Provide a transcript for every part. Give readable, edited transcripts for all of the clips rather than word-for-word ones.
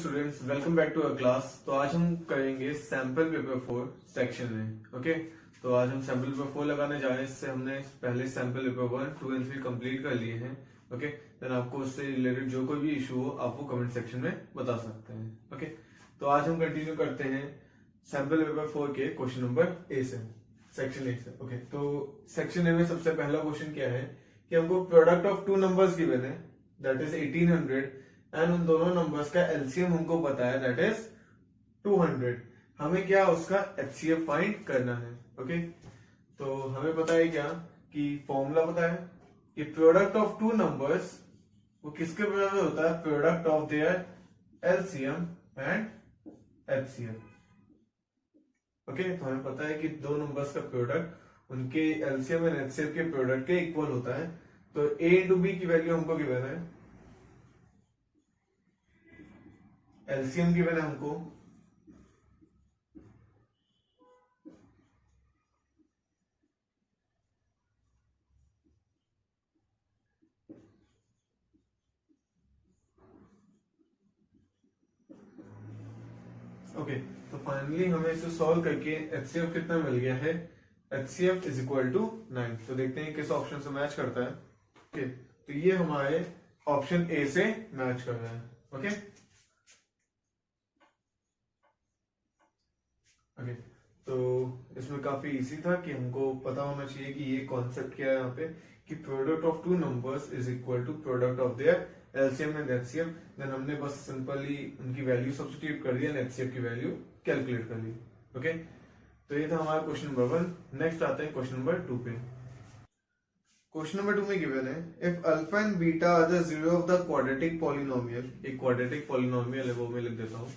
Students, welcome back to our class. तो आज हम करेंगे सैंपल पेपर 4 सेक्शन में। ओके, तो आज हम सैंपल पेपर 4 लगाने जा रहे हैं। इससे हमने पहले सैंपल पेपर 1, 2 एंड 3 कंप्लीट कर लिए हैं। ओके, देन आपको उससे रिलेटेड जो कोई भी इशू हो आप वो कमेंट सेक्शन में बता सकते हैं। ओके, तो आज हम कंटिन्यू करते हैं सैंपल पेपर 4 के क्वेश्चन नंबर ए से, सेक्शन ए से। ओके, तो सेक्शन ए में सबसे पहला क्वेश्चन क्या है कि हमको product of two numbers given है, दैट इज 1800, एंड उन दोनों नंबर्स का एलसीएम हमको पता है, दैट इज 200। हमें क्या उसका एचसीएफ फाइंड करना है। ओके, तो हमें पता है क्या कि फॉर्मूला पता है कि प्रोडक्ट ऑफ टू नंबर्स वो किसके बराबर होता है, product of their LCM and HCF. Okay, तो हमें पता है कि दो नंबर्स का प्रोडक्ट उनके एलसीएम एंड एचसीएफ के प्रोडक्ट के इक्वल होता है। तो ए इंटू बी की वैल्यू हमको गिवन है, एलसीएम गिवन है हमको, ओके। तो फाइनली हमें इसे सॉल्व करके एचसीएफ कितना मिल गया है, एचसीएफ इज इक्वल टू 9। तो देखते हैं किस ऑप्शन से मैच करता है। ओके, तो ये हमारे ऑप्शन ए से मैच कर रहा है। ओके ओके, तो इसमें काफी इजी था कि हमको पता होना चाहिए कि ये कॉन्सेप्ट क्या है यहाँ पे, कि product of two numbers is equal to product of their LCM and HCF. Then हमने बस सिंपली उनकी वैल्यू सब्स्टिट्यूट कर दिया, एचसीएफ की वैल्यू कैलकुलेट कर ली। ओके, तो ये था हमारा क्वेश्चन नंबर 1। नेक्स्ट आते हैं क्वेश्चन नंबर 2 पे। क्वेश्चन नंबर 2 में गिवन है, if alpha and beta are the zero of the quadratic polynomial. एक क्वाड्रेटिक पॉलिनोमियल है, वो मैं लिख देता हूँ।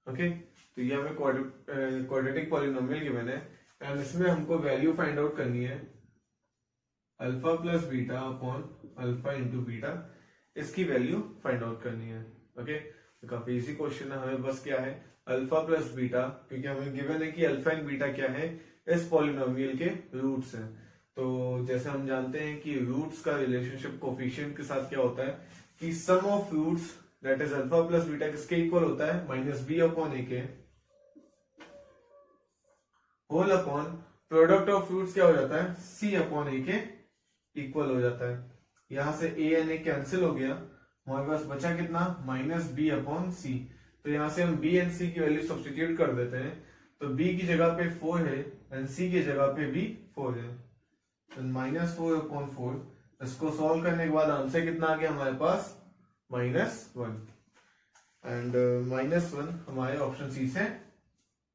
ओके, तो ये हमें क्वाड्रेटिक पॉलिनोमियल गिवन है एंड इसमें हमको वैल्यू फाइंड आउट करनी है, alpha plus beta upon alpha into beta, इसकी वैल्यू फाइंड आउट करनी है। ओके, तो काफी इजी क्वेश्चन है। हमें बस क्या है, अल्फा प्लस बीटा, क्योंकि हमें गिवन है कि अल्फा एंड बीटा क्या है, इस पॉलिनोमियल के रूट्स हैं। तो जैसे हम जानते हैं कि रूट्स का रिलेशनशिप कोफिशिएंट के साथ क्या होता है कि sum of roots that is alpha plus beta किसके इक्वल होता है, माइनस बी अपॉन ए के, whole upon product of roots क्या हो जाता है, सी अपॉन ए के इक्वल हो जाता है। यहां से ए एन ए कैंसिल हो गया, हमारे पास बचा कितना, माइनस बी अपॉन सी। तो यहां से हम बी एंड सी की वैल्यू सब्स्टिट्यूट कर देते हैं। तो बी की जगह पे 4 है एंड सी की जगह पे भी 4 है, तो माइनस 4 अपॉन 4। इसको सॉल्व करने के बाद आंसर कितना आ गया हमारे पास, -1। एंड -1 हमारे ऑप्शन सी से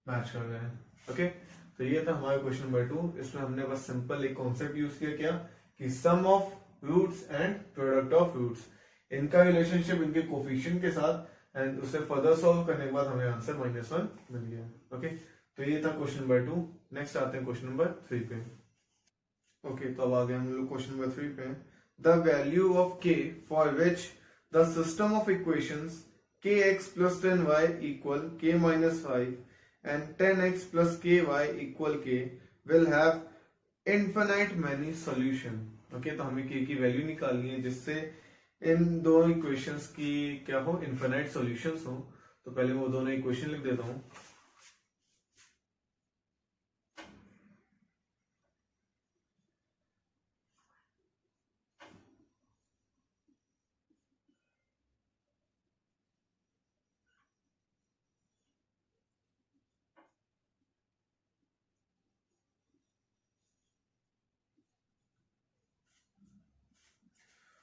मैच कर रहे हैं। ओके, तो ये था हमारा क्वेश्चन नंबर 2। इसमें हमने बस सिंपल एक कॉन्सेप्ट यूज किया, क्या कि sum of roots and product of roots, इनका रिलेशनशिप इनके कोफिशिएंट के साथ, एंड उसे फर्दर सॉल्व करने के बाद हमें आंसर -1 मिल गया। ओके, तो ये था क्वेश्चन नंबर 2। नेक्स्ट आते हैं क्वेश्चन नंबर 3 पे। ओके, तो अब आ गए हम लोग क्वेश्चन नंबर 3 पे। द वैल्यू ऑफ के for which the system of equations kx plus 10y equal k minus 5 and 10x plus ky equal k will have infinite many solution। Okay, तो हमें k की वैल्यू निकालनी है जिससे इन दोनों equations की क्या हो, इनफिनाइट सॉल्यूशंस हो। तो पहले वो दोनों इक्वेशन लिख देता हूं।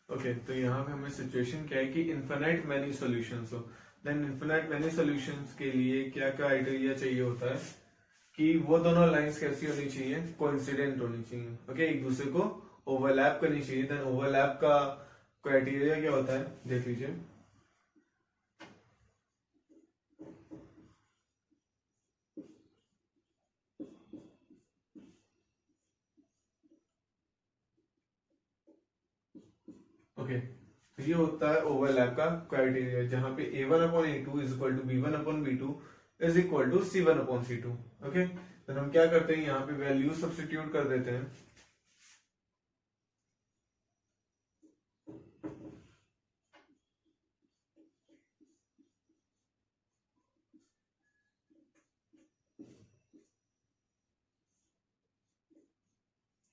ओके, तो यहाँ पे हमें सिचुएशन क्या है कि इनफिनाइट मैनी सॉल्यूशंस हो। देन इनफिनाइट मैनी सॉल्यूशंस के लिए क्या क्राइटेरिया चाहिए होता है कि वो दोनों लाइंस कैसी होनी चाहिए, कोइंसिडेंट होनी चाहिए। ओके, एक दूसरे को ओवरलैप करनी चाहिए। देन ओवरलैप का क्राइटेरिया क्या होता है, देख लीजिए। ओके, तो ये होता है ओवरलैप का क्राइटेरिया, जहां पे a1 upon a2 is equal to b1 upon b2 is equal to C1 upon C2। Okay, तो हम क्या करते हैं, यहाँ पे वैल्यू सब्स्टिट्यूट कर देते हैं।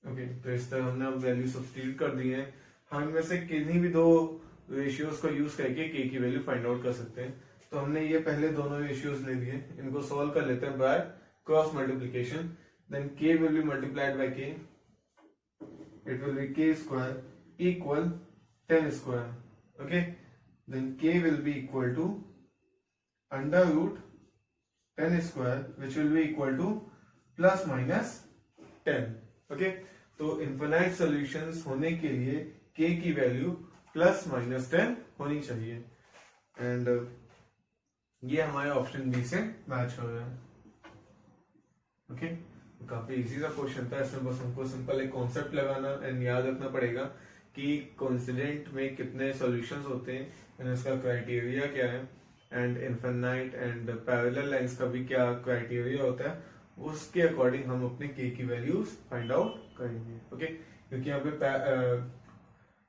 ओके, तो इस तरह हमने अब वैल्यू सब्स्टिट्यूट कर दी है। हम इनमें से किन्हीं भी दो रेशियोज को यूज करके के की वैल्यू फाइंड आउट कर सकते हैं। तो हमने ये पहले दोनों रेशियोज ले लिए, इनको सॉल्व कर लेते हैं by cross multiplication. Then K will be multiplied by K, it will be K square equal 10 square. Okay, then K will be equal to under root 10 square which will be equal to plus minus 10। Okay, तो infinite solutions होने के लिए के की value plus minus 10 होनी चाहिए, and ये हमारे ऑप्शन बी से मैच हो रहा है। ओके, तो काफी इजी सा क्वेश्चन था। इसमें बस हमको सिंपल एक कॉन्सेप्ट लगाना एंड याद रखना पड़ेगा कि कोइंसिडेंट में कितने सॉल्यूशंस होते हैं एंड इसका क्राइटेरिया क्या है, and infinite and parallel lines का भी क्या क्राइटेरिया होता है, उसके अकॉर्डिंग हम अपने के की वैल्यूज फाइंड आउट करेंगे। ओके, क्योंकि यहाँ पे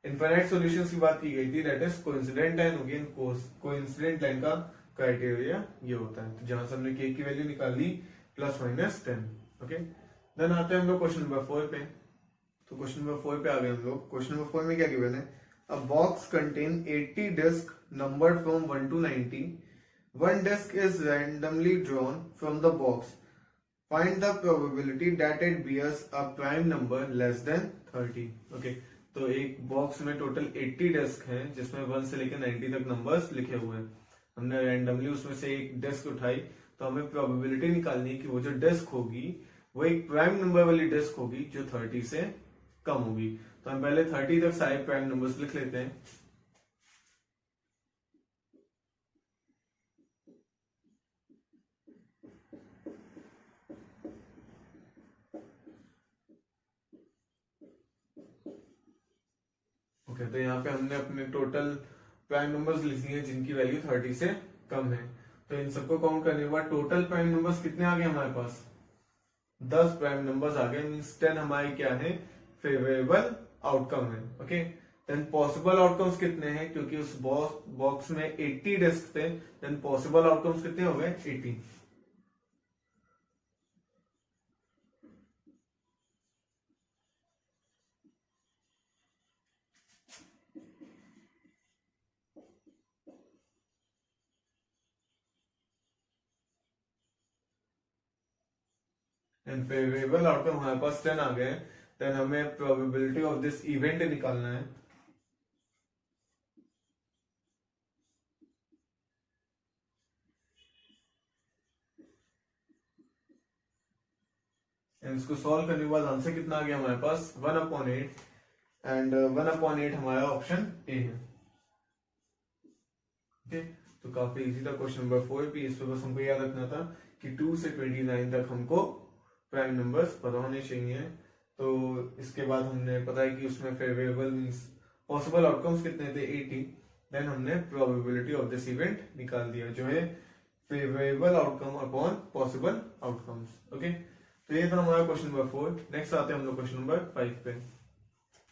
इनफिनाइट सॉल्यूशंस की बात की गई थी, दैट इज कोइंसिडेंट लाइन होगी, कोइंसिडेंट लाइन का क्राइटेरिया ये होता है। तो जहां से हमने के की वैल्यू निकाल ली प्लस माइनस 10। ओके, देन आते हैं हम लोग क्वेश्चन नंबर 4 पे। तो क्वेश्चन नंबर 4 पे आ गए हम लोग। क्वेश्चन नंबर 4 में क्या गिवन है, a box contain 80 disc numbered from 1 to 90. One disk is randomly drawn from the box. Find the probability that it bears a prime number less than 30. Okay, तो एक box में total 80 disc हैं जिसमें 1 से लेकर 90 तक numbers लिखे हुए हैं। हमने रैंडमली उसमें से एक डिस्क उठाई, तो हमें प्रोबेबिलिटी निकालनी है कि वो जो डिस्क होगी वो एक प्राइम नंबर वाली डिस्क होगी जो 30 से कम होगी। तो हम पहले 30 तक सारे प्राइम नंबर्स लिख लेते हैं। ओके, तो यहाँ पे हमने अपने टोटल प्राइम नंबर्स लिख लिए जिनकी वैल्यू 30 से कम है। तो इन सबको काउंट करने के बाद टोटल प्राइम नंबर्स कितने आ गए हमारे पास, 10 प्राइम नंबर्स आ गए। मींस 10 हमारे क्या है, फेवरेबल आउटकम है। ओके, देन पॉसिबल आउटकम्स कितने हैं, क्योंकि उस बॉक्स में 80 डिस्क थे, देन पॉसिबल आउटकम्स कितने हो गए, 80। एंड फेवरेबल आउटकम हमारे पास 10 आ गए। देन हमें प्रोबेबिलिटी ऑफ दिस इवेंट निकालना है। एंड इसको सॉल्व करने के बाद आंसर कितना आ गया हमारे पास, 1/8, एंड 1/8 हमारा ऑप्शन ए है। ओके, तो काफी इजी था क्वेश्चन नंबर 4 भी। इस पे बस हमको याद रखना था कि 2 से 29 तक हमको प्राइम नंबर्स पता होने चाहिए। तो इसके बाद हमने पता है कि उसमें फेवरेबल मींस पॉसिबल आउटकम्स कितने थे, 80। देन हमने प्रोबेबिलिटी ऑफ दिस इवेंट निकाल दिया जो है favourable outcome upon possible outcomes. Okay, तो ये था हमारा क्वेश्चन नंबर 4। नेक्स्ट आते हैं हम लोग क्वेश्चन नंबर 5 पे।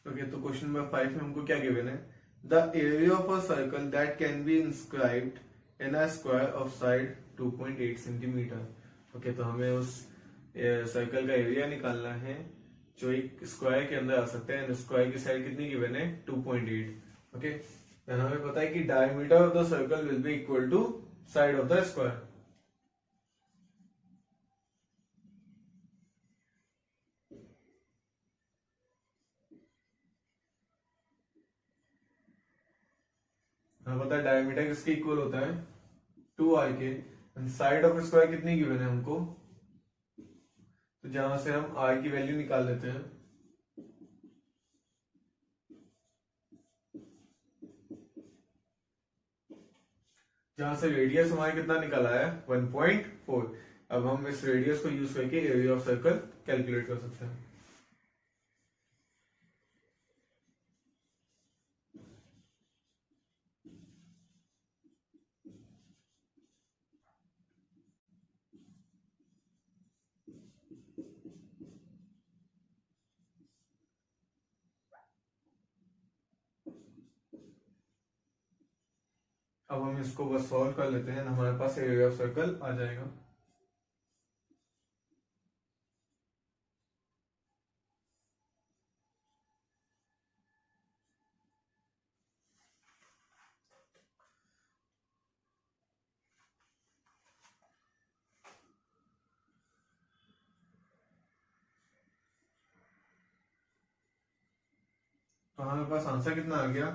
ओके, तो क्वेश्चन नंबर 5 में हमको क्या गिवन है, the area of a circle that can be inscribed in a square of side 2.8 centimetre. Okay, तो हमें उस सर्कल का एरिया निकालना है जो एक स्क्वायर के अंदर आ सकता है, एंड स्क्वायर की साइड कितनी गिवन है, 2.8। ओके, देन हमें पता है कि diameter of the circle will be equal to side of the square. हमें पता है डायमीटर किसके इक्वल होता है, 2r के। साइड ऑफ स्क्वायर कितनी गिवन है हमको, तो जहां से हम r की वैल्यू निकाल लेते हैं। जहां से रेडियस हमारा कितना निकला है, 1.4। अब हम इस रेडियस को यूज करके एरिया ऑफ सर्कल कैलकुलेट कर सकते हैं। अब हम इसको बस सॉल्व कर लेते हैं, हमारे पास एरिया ऑफ सर्कल आ जाएगा। तो हमारे पास आंसर कितना आ गया,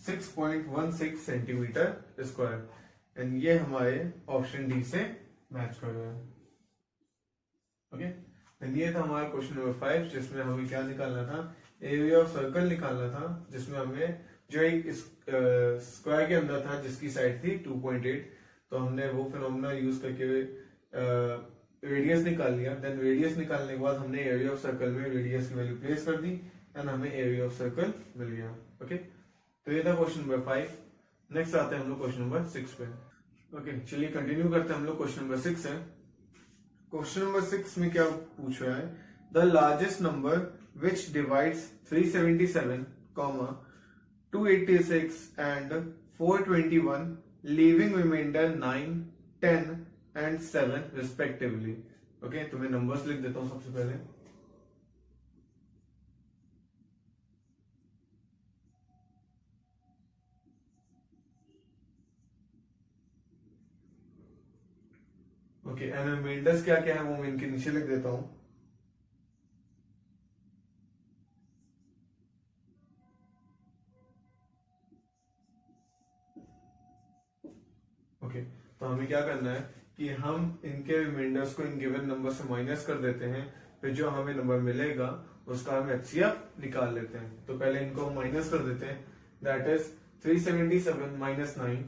6.16 सेंटीमीटर स्क्वायर, एंड ये हमारे ऑप्शन डी से मैच कर रहा है। ओके, एंड ये था हमारा क्वेश्चन नंबर 5, जिसमें हमें क्या निकालना था, एरिया ऑफ सर्कल निकालना था, जिसमें हमें जो एक स्क्वायर के अंदर था जिसकी साइड थी 2.8, तो हमने वो फिनोमेना यूज करके रेडियस निकाल लिया। देन रेडियस निकालने के बाद हमने एरिया ऑफ सर्कल में रेडियस की वैल्यू प्लेस कर दी एंड हमें एरिया ऑफ सर्कल मिल गया। ओके, तो ये था क्वेश्चन नंबर 5। नेक्स्ट आते हैं हम लोग क्वेश्चन नंबर 6 पे। ओके, चलिए कंटिन्यू करते हैं हम लोग। क्वेश्चन नंबर 6 है। क्वेश्चन नंबर 6 में क्या पूछ रहा है, the largest number which divides 377, 286 and 421, leaving reminder 9, 10 and 7 respectively. Okay, तो मैं नंबर्स लिख देता हूं सबसे पहले। ओके, एंड रिमाइंडर्स क्या क्या है वो मैं इनके नीचे लिख देता हूं। ओके, तो हमें क्या करना है कि हम इनके रिमाइंडर्स को इन गिवन नंबर से माइनस कर देते हैं, फिर जो हमें नंबर मिलेगा उसका हम एचसीएफ निकाल लेते हैं। तो पहले इनको हम माइनस कर देते हैं, दैट इज 377 माइनस 9,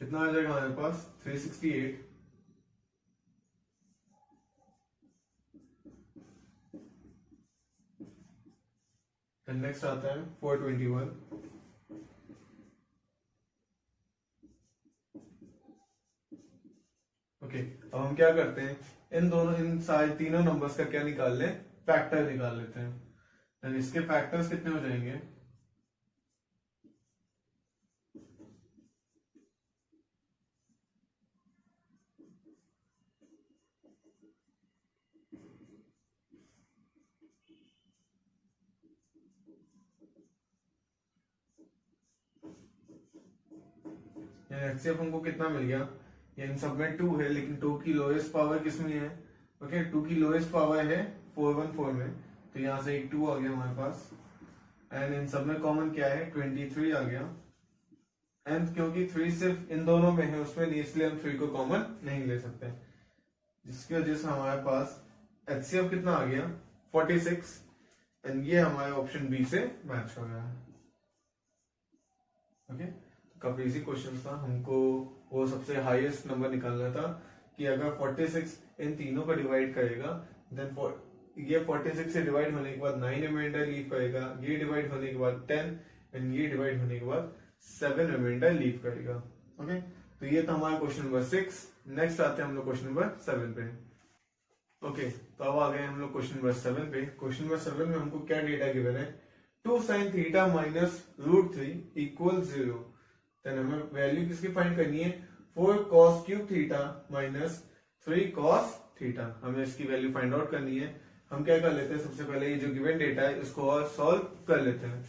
कितना आ जाएगा हमारे पास, 368। नेक्स्ट आता है 421। ओके, अब हम क्या करते हैं, इन सारे तीनों नंबर्स का क्या निकाल लें, फैक्टर निकाल लेते हैं। तो इसके फैक्टर्स कितने हो जाएंगे, एचसीएफ हमको कितना मिल गया, ये इन सब में 2 है, लेकिन 2 की लोएस्ट पावर किसमें है, ओके 2 की लोएस्ट पावर है 414 में, तो यहां से एक 2 आ गया हमारे पास। एंड इन सब में कॉमन क्या है, 23 आ गया। एंड क्योंकि 3 सिर्फ इन दोनों में है उसमें नहीं, इसलिए हम 3 को कॉमन नहीं ले सकते, जिसकी वजह से हमारे पास एचसीएफ कितना आ गया, 46, एंड ये हमारे ऑप्शन बी से मैच हो गया है। ओके, काफी इजी क्वेश्चन था, हमको वो सबसे हाईएस्ट नंबर निकालना था कि अगर 46 इन तीनों को डिवाइड करेगा, देन ये 46 से डिवाइड होने के बाद 9 रिमाइंडर लीव करेगा, ये डिवाइड होने के बाद 10, एंड ये डिवाइड होने के बाद 7 रिमाइंडर लीव करेगा। ओके, तो ये था हमारा क्वेश्चन नंबर 6। नेक्स्ट आते हैं हम लोग क्वेश्चन नंबर 7 पे। ओके, तो अब आ गए हम लोग क्वेश्चन नंबर 7 पे। क्वेश्चन नंबर 7 में हमको क्या डेटा गिवन है, 2 sin theta minus √3 equal 0। Then हमें वैल्यू किसकी फाइंड करनी है, 4 cos cube theta minus 3 cos theta, हमें इसकी वैल्यू फाइंड आउट करनी है। हम क्या कर लेते हैं, सबसे पहले ये जो गिवन डेटा है इसको और सॉल्व कर लेते हैं।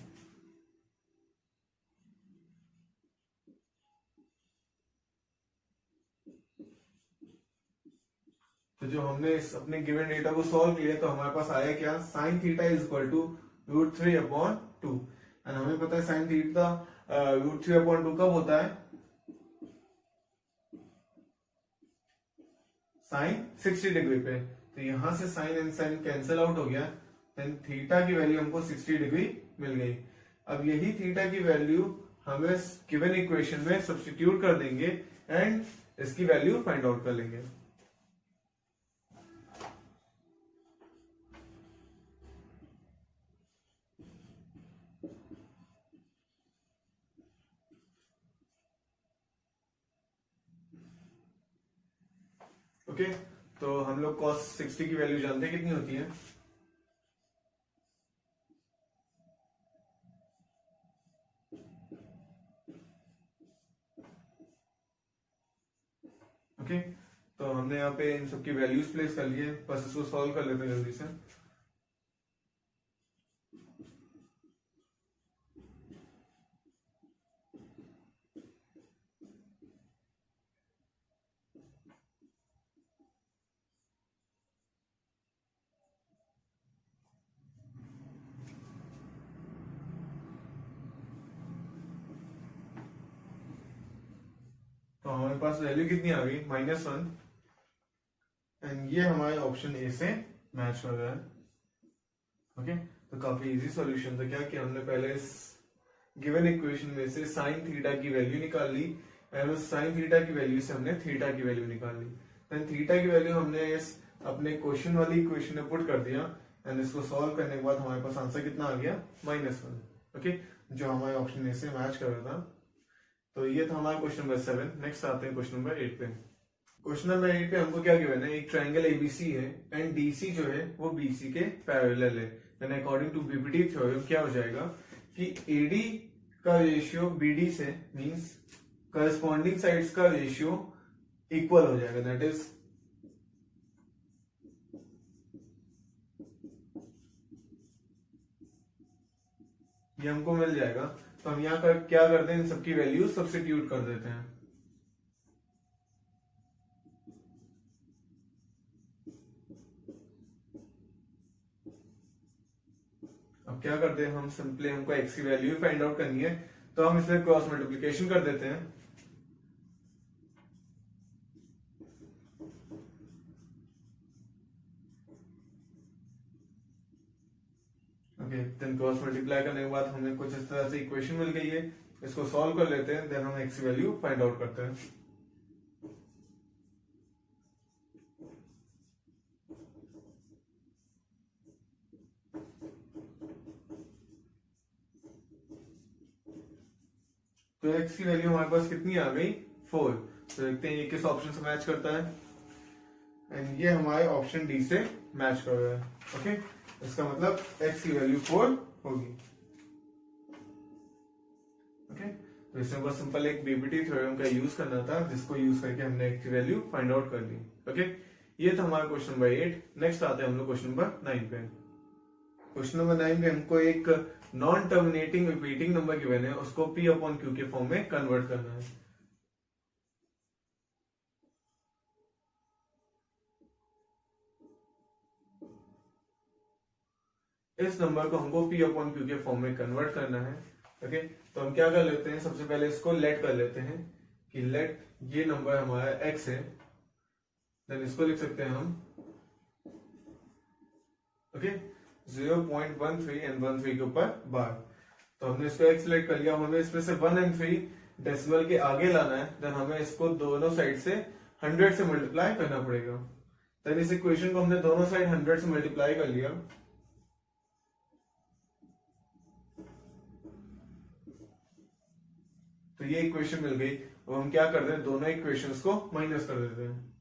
तो जो हमने इस अपने गिवन डेटा को सॉल्व किया तो हमारे पास आया क्या, sine theta is equal to √3/2, and हमें पता है साइन थीटा √3/2 कब होता है, साइन 60 डिग्री पे। तो यहां से sine and sine cancel out हो गया, देन थीटा की वैल्यू हमको 60 डिग्री मिल गई। अब यही थीटा की वैल्यू हमें गिवन इक्वेशन में सब्स्टिट्यूट कर देंगे एंड इसकी वैल्यू फाइंड आउट कर लेंगे। ओके, तो हम लोग cos 60 की वैल्यू जानते हैं कितनी होती है, ओके। तो हमने यहाँ पे इन सबकी वैल्यूज प्लेस कर लिए, बस इसको सॉल्व कर लेते हैं जल्दी से। तो हमारे पास वैल्यू कितनी आ गई, -1, एंड ये हमारे ऑप्शन ए से मैच हो रहा है। ओके, तो काफी इजी सॉल्यूशन था। क्या कि हमने पहले इस गिवन इक्वेशन में से साइन थीटा की वैल्यू निकाल ली, एंड उस साइन थीटा की वैल्यू से हमने थीटा की वैल्यू निकाल ली, देन थीटा की वैल्यू हमने इस अपने क्वेश्चन वाली इक्वेशन में पुट कर दिया, एंड इसको सॉल्व करने के बाद हमारे पास आंसर कितना आ गया, -1। ओके, जो हमारे ऑप्शन ए से मैच कर रहा था। तो ये था हमारा क्वेश्चन नंबर 7। नेक्स्ट आते हैं क्वेश्चन नंबर 8 पे। क्वेश्चन नंबर 8 पे हमको क्या गिवन है, एक ट्रायंगल एबीसी है एंड डीसी जो है वो बीसी के पैरेलल है, then according to BPT theorem क्या हो जाएगा कि एडी का रेशियो बीडी से मींस करस्पॉन्डिंग साइड्स का रेशियो इक्वल हो जाएगा, दैट इज ये हमको मिल जाएगा। तो हम यहाँ कर क्या करते हैं, इन सबकी वैल्यू सब्स्टिट्यूट कर देते हैं। अब क्या करते हैं हम, सिंपली हमको एक्स की वैल्यू फाइंड आउट करनी है, तो हम इसमें क्रॉस मल्टीप्लिकेशन कर देते हैं। ओके, देन क्रॉस मल्टीप्लाई करने के बाद हमें कुछ इस तरह से इक्वेशन मिल गई है, इसको सॉल्व कर लेते हैं, देन हम एक्स की वैल्यू फाइंड आउट करते हैं। तो एक्स की वैल्यू हमारे पास कितनी आ गई, 4। तो देखते हैं ये किस ऑप्शन से मैच करता है, एंड ये हमारे ऑप्शन डी से मैच कर रहा है। ओके, इसका मतलब एक्स की वैल्यू 4 होगी। ओके, तो इसमें बस सिंपल एक बीपीटी थ्योरम का यूज करना था, जिसको यूज करके हमने एक्स की वैल्यू फाइंड आउट कर ली। ओके, ये था हमारा क्वेश्चन नंबर 8। नेक्स्ट आते हैं हम लोग क्वेश्चन नंबर 9 पे। क्वेश्चन नंबर 9 में हमको एक non terminating repeating number given है, उसको P अपॉन Q के फॉर्म में कन्वर्ट करना है। इस नंबर को हमको P अपॉन Q के फॉर्म में कन्वर्ट करना है। ओके, तो हम क्या कर लेते हैं, सबसे पहले इसको लेट कर लेते हैं कि लेट ये नंबर हमारा x है, देन इसको लिख सकते हैं हम ओके 0.13 एंड 13 के ऊपर बार। तो हमने इसको x लेट कर लिया, हमें इसमें से 1 एंड 3 डेसिमल के आगे लाना है, देन हमें इसको दोनों साइड से 100 से मल्टीप्लाई करना पड़ेगा। देन इस इक्वेशन को हमने दोनों साइड 100 से मल्टीप्लाई कर लिया, तो ये इक्वेशन मिल गई। अब हम क्या करते हैं, दोनों इक्वेशंस को माइनस कर देते हैं।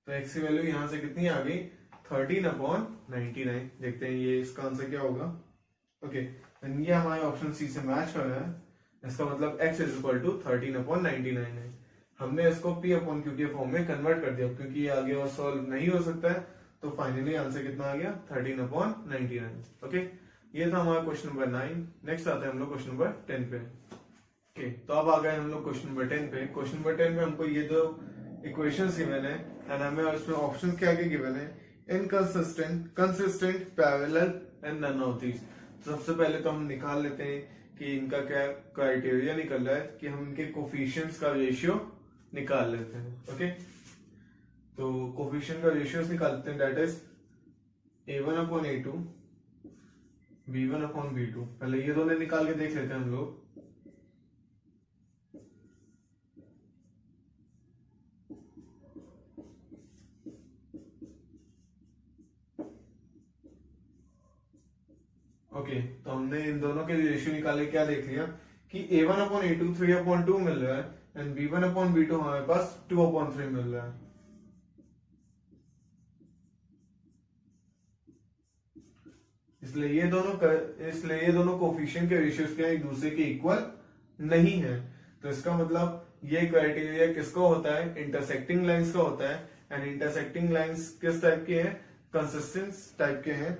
तो x की वैल्यू यहां से कितनी आ गई, 13/99। देखते हैं ये इसका आंसर क्या होगा। ओके, ये हमारे ऑप्शन सी से मैच कर रहा है, इसका मतलब x इज इक्वल टू 13/99 है। हमने इसको P अपॉन Q के फॉर्म में कन्वर्ट कर दिया, क्योंकि ये आगे और सॉल्व नहीं हो सकता है, तो फाइनली आंसर कितना आ गया, 13/99। ओके, ये था हमारा क्वेश्चन नंबर 9। नेक्स्ट आते हैं हम लोग क्वेश्चन नंबर 10 पे। ओके, तो अब आ गए हम लोग क्वेश्चन नंबर 10 पे। क्वेश्चन नंबर 10 में हमको ये दो इक्वेशंस गिवन है, एंड हमें उसमें ऑप्शंस क्या क्या गिवन है, inconsistent, consistent, parallel and none of these. तो सबसे पहले तो हम निकाल लेते हैं कि इनका क्या क्राइटेरिया निकल रहा है, कि हम इनके कोफिशिएंट्स का रेशियो निकाल लेते हैं। ओके, तो कोफिशिएंट का रेशियोस निकालते हैं, दैट इज a1/a2 b1/b2। पहले ये दोनों निकाल के देख लेते हैं हम लोग। ओके, तो हमने इन दोनों के रेशियो निकाले, क्या देख लिया कि a1 अपॉन a2 3/2 मिल रहा है एंड b1 अपॉन b2 हमारे पास 2/3 मिल रहा है। इसलिए ये दोनों कोफिशिएंट के रेशियोज क्या एक दूसरे के इक्वल नहीं है। तो इसका मतलब ये क्राइटेरिया किसका होता है, इंटरसेक्टिंग लाइंस का होता है। एंड इंटरसेक्टिंग लाइंस किस टाइप के हैं, कंसिस्टेंट टाइप के हैं।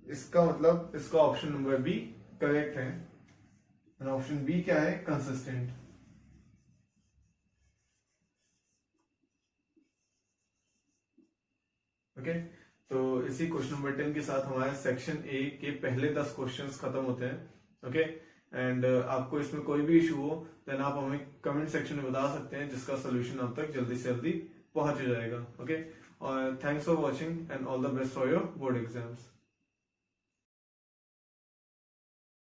इसका मतलब इसका ऑप्शन नंबर बी करेक्ट है। ऑप्शन बी क्या है, कंसिस्टेंट। ओके, तो इसी क्वेश्चन नंबर 10 के साथ हमारे सेक्शन ए के पहले 10 क्वेश्चंस खत्म होते हैं। ओके, एंड आपको इसमें कोई भी इशू हो देन आप हमें कमेंट सेक्शन में बता सकते हैं, जिसका सोल्यूशन आप तक जल्दी से जल्दी पहुंच जाएगा। ओके, और thanks for watching and all the best for your board exams.